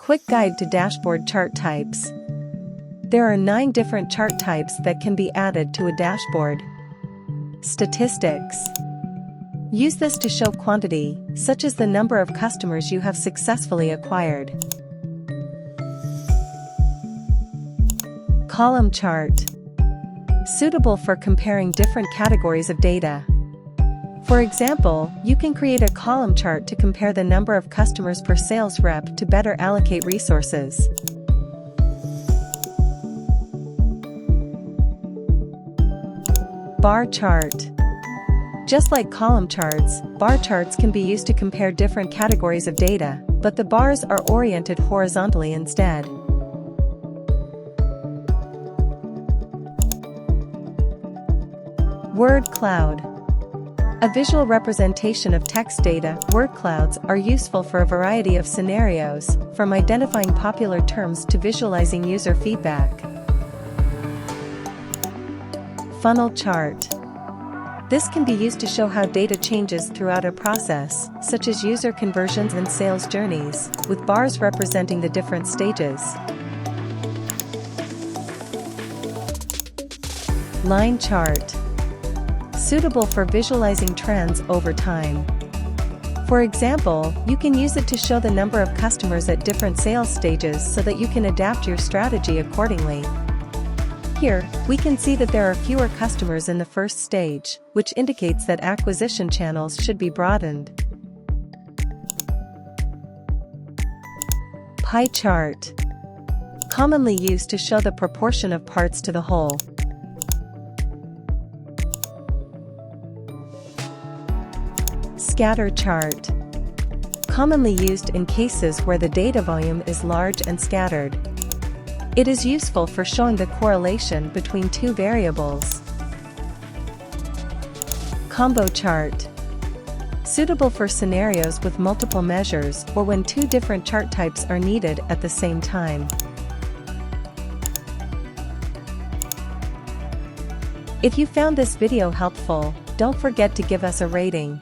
Quick guide to dashboard chart types. There are 9 different chart types that can be added to a dashboard. Statistics. Use this to show quantity, such as the number of customers you have successfully acquired. Column chart. Suitable for comparing different categories of data. For example, you can create a column chart to compare the number of customers per sales rep to better allocate resources. Bar chart. Just like column charts, bar charts can be used to compare different categories of data, but the bars are oriented horizontally instead. Word cloud. A visual representation of text data. Word clouds are useful for a variety of scenarios, from identifying popular terms to visualizing user feedback. Funnel chart. This can be used to show how data changes throughout a process, such as user conversions and sales journeys, with bars representing the different stages. Line chart. Suitable for visualizing trends over time. For example, you can use it to show the number of customers at different sales stages so that you can adapt your strategy accordingly. Here, we can see that there are fewer customers in the first stage, which indicates that acquisition channels should be broadened. Pie chart. Commonly used to show the proportion of parts to the whole. Scatter chart. Commonly used in cases where the data volume is large and scattered. It is useful for showing the correlation between 2 variables. Combo chart. Suitable for scenarios with multiple measures or when 2 different chart types are needed at the same time. If you found this video helpful, don't forget to give us a rating.